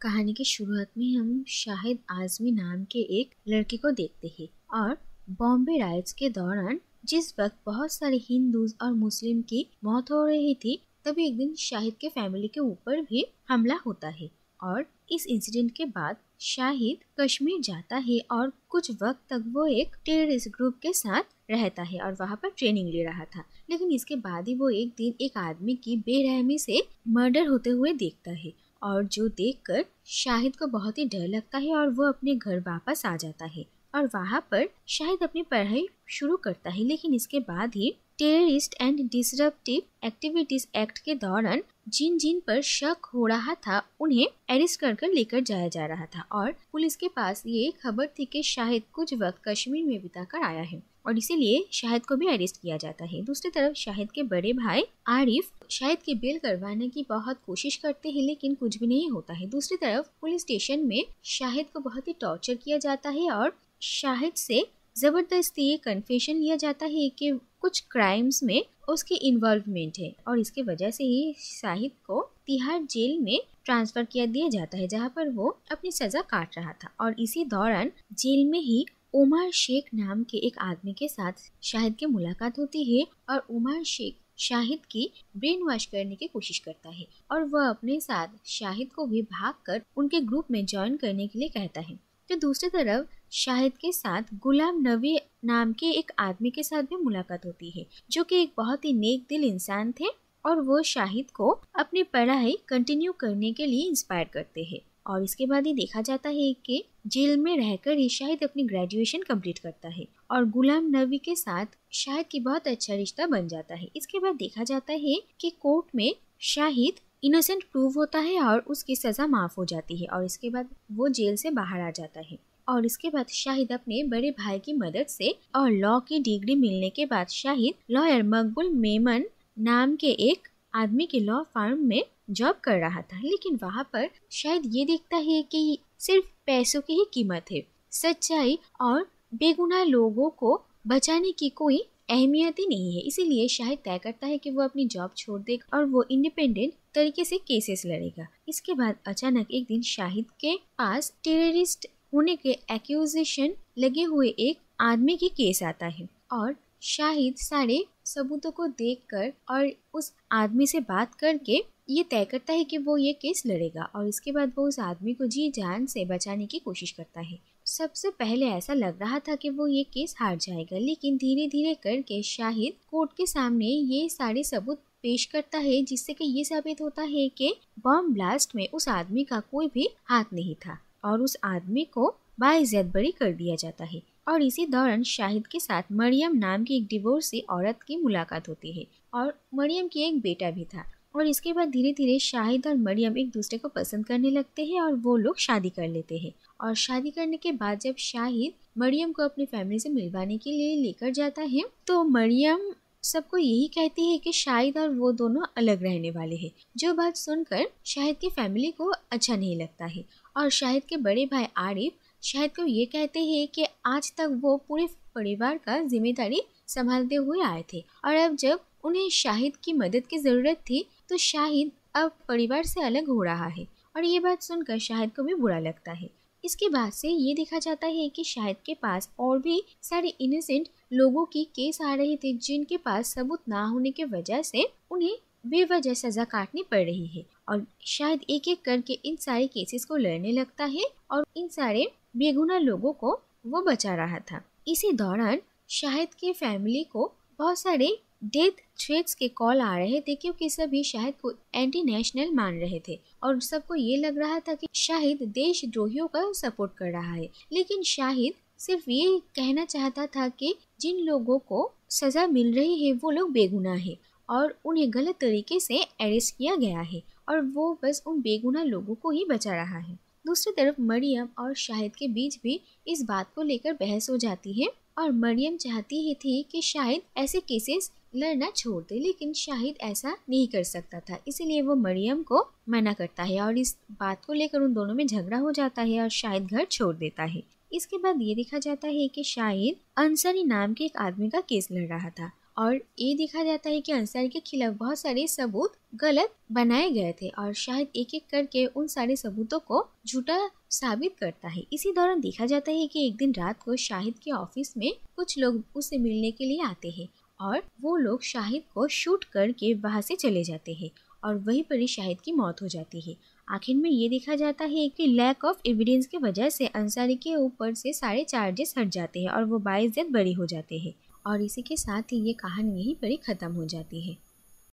कहानी की शुरुआत में हम शाहिद आजमी नाम के एक लड़के को देखते हैं और बॉम्बे राइट्स के दौरान जिस वक्त बहुत सारे हिंदूज और मुस्लिम की मौत हो रही थी, तभी एक दिन शाहिद के फैमिली के ऊपर भी हमला होता है और इस इंसिडेंट के बाद शाहिद कश्मीर जाता है और कुछ वक्त तक वो एक टेररिस्ट ग्रुप के साथ रहता है और वहाँ पर ट्रेनिंग ले रहा था। लेकिन इसके बाद ही वो एक दिन एक आदमी की बेरहमी से मर्डर होते हुए देखता है और जो देखकर शाहिद को बहुत ही डर लगता है और वो अपने घर वापस आ जाता है और वहाँ पर शाहिद अपनी पढ़ाई शुरू करता है। लेकिन इसके बाद ही terrorist and disruptive activities act के दौरान जिन जिन पर शक हो रहा था उन्हें अरेस्ट कर लेकर जाया जा रहा था और पुलिस के पास ये खबर थी कि शाहिद कुछ वक्त कश्मीर में बिताकर आया है और इसीलिए शाहिद को भी अरेस्ट किया जाता है। दूसरी तरफ शाहिद के बड़े भाई आरिफ शाहिद की बेल करवाने की बहुत कोशिश करते हैं, लेकिन कुछ भी नहीं होता है। दूसरी तरफ पुलिस स्टेशन में शाहिद को बहुत ही टॉर्चर किया जाता है और शाहिद से जबरदस्ती ये कन्फेशन लिया जाता है कि कुछ क्राइम्स में उसकी इन्वॉल्वमेंट है और इसके वजह से ही शाहिद को तिहाड़ जेल में ट्रांसफर किया दिया जाता है, जहाँ पर वो अपनी सजा काट रहा था। और इसी दौरान जेल में ही उमर शेख नाम के एक आदमी के साथ शाहिद की मुलाकात होती है और उमर शेख शाहिद की ब्रेन वॉश करने की कोशिश करता है और वह अपने साथ शाहिद को भी भागकर उनके ग्रुप में ज्वाइन करने के लिए कहता है। तो दूसरी तरफ शाहिद के साथ गुलाम नबी नाम के एक आदमी के साथ भी मुलाकात होती है, जो कि एक बहुत ही नेक दिल इंसान थे और वो शाहिद को अपनी पढ़ाई कंटिन्यू करने के लिए इंस्पायर करते हैं। और इसके बाद ही देखा जाता है कि जेल में रहकर ही शाहिद अपनी ग्रेजुएशन कंप्लीट करता है और गुलाम नबी के साथ शाहिद की बहुत अच्छा रिश्ता बन जाता है। इसके बाद देखा जाता है कि कोर्ट में शाहिद इनोसेंट प्रूव होता है और उसकी सजा माफ हो जाती है और इसके बाद वो जेल से बाहर आ जाता है। और इसके बाद शाहिद अपने बड़े भाई की मदद से और लॉ की डिग्री मिलने के बाद शाहिद लॉयर मकबूल मेमन नाम के एक आदमी के लॉ फर्म में जॉब कर रहा था। लेकिन वहाँ पर शायद ये देखता है कि सिर्फ पैसों की ही कीमत है, सच्चाई और बेगुनाह लोगों को बचाने की कोई अहमियत ही नहीं है। इसीलिए शाहिद तय करता है कि वो अपनी जॉब छोड़ देगा और वो इंडिपेंडेंट तरीके से केसेस लड़ेगा। इसके बाद अचानक एक दिन शाहिद के पास टेररिस्ट होने के एक्यूजेशन लगे हुए एक आदमी की केस आता है और शाहिद सारे सबूतों को देखकर और उस आदमी से बात करके ये तय करता है कि वो ये केस लड़ेगा और इसके बाद वो उस आदमी को जी जान से बचाने की कोशिश करता है। सबसे पहले ऐसा लग रहा था कि वो ये केस हार जाएगा, लेकिन धीरे धीरे करके शाहिद कोर्ट के सामने ये सारे सबूत पेश करता है, जिससे कि ये साबित होता है कि बम ब्लास्ट में उस आदमी का कोई भी हाथ नहीं था और उस आदमी को बाइज्जत बरी कर दिया जाता है। और इसी दौरान शाहिद के साथ मरियम नाम की एक डिवोर्सी औरत की मुलाकात होती है और मरियम की एक बेटा भी था। और इसके बाद धीरे धीरे शाहिद और मरियम एक दूसरे को पसंद करने लगते हैं और वो लोग शादी कर लेते हैं। और शादी करने के बाद जब शाहिद मरियम को अपनी फैमिली से मिलवाने के लिए लेकर जाता है तो मरियम सबको यही कहती है कि शाहिद और वो दोनों अलग रहने वाले हैं, जो बात सुनकर शाहिद की फैमिली को अच्छा नहीं लगता है। और शाहिद के बड़े भाई आरिफ शाहिद को ये कहते हैं कि आज तक वो पूरे परिवार का जिम्मेदारी संभालते हुए आए थे और अब जब उन्हें शाहिद की मदद की जरूरत थी तो शाहिद अब परिवार से अलग हो रहा है और ये बात सुनकर शाहिद को भी बुरा लगता है। इसके बाद से ये देखा जाता है कि शाहिद के पास और भी सारे इनोसेंट लोगों की केस आ रहे थे, जिनके पास सबूत ना होने की वजह से उन्हें बेवजह सजा काटनी पड़ रही है और शायद एक एक करके इन सारे केसेस को लड़ने लगता है और इन सारे बेगुनाह लोगों को वो बचा रहा था। इसी दौरान शाहिद के फैमिली को बहुत सारे डेथ थ्रेट्स के कॉल आ रहे थे, क्योंकि सभी शाहिद को एंटी नेशनल मान रहे थे और सबको ये लग रहा था कि शाहिद देशद्रोहियों का सपोर्ट कर रहा है। लेकिन शाहिद सिर्फ ये कहना चाहता था कि जिन लोगों को सजा मिल रही है वो लोग बेगुनाह है और उन्हें गलत तरीके से अरेस्ट किया गया है और वो बस उन बेगुनाह लोगों को ही बचा रहा है। दूसरी तरफ मरियम और शाहिद के बीच भी इस बात को लेकर बहस हो जाती है और मरियम चाहती ही थी कि शाहिद ऐसे केसेस लड़ना छोड़ दे, लेकिन शाहिद ऐसा नहीं कर सकता था, इसीलिए वो मरियम को मना करता है और इस बात को लेकर उन दोनों में झगड़ा हो जाता है और शाहिद घर छोड़ देता है। इसके बाद ये देखा जाता है कि शाहिद अंसारी नाम के एक आदमी का केस लड़ रहा था और ये देखा जाता है कि अंसारी के खिलाफ बहुत सारे सबूत गलत बनाए गए थे और शाहिद एक एक करके उन सारे सबूतों को झूठा साबित करता है। इसी दौरान देखा जाता है कि एक दिन रात को शाहिद के ऑफिस में कुछ लोग उससे मिलने के लिए आते हैं और वो लोग शाहिद को शूट करके वहां से चले जाते हैं और वहीं पर ही शाहिद की मौत हो जाती है। आखिर में ये देखा जाता है कि लैक ऑफ एविडेंस की वजह से अंसारी के ऊपर से सारे चार्जेस हट जाते हैं और वो बाइज्जत बरी हो जाते हैं। और इसी के साथ ही ये कहानी यहीं पर ही खत्म हो जाती है।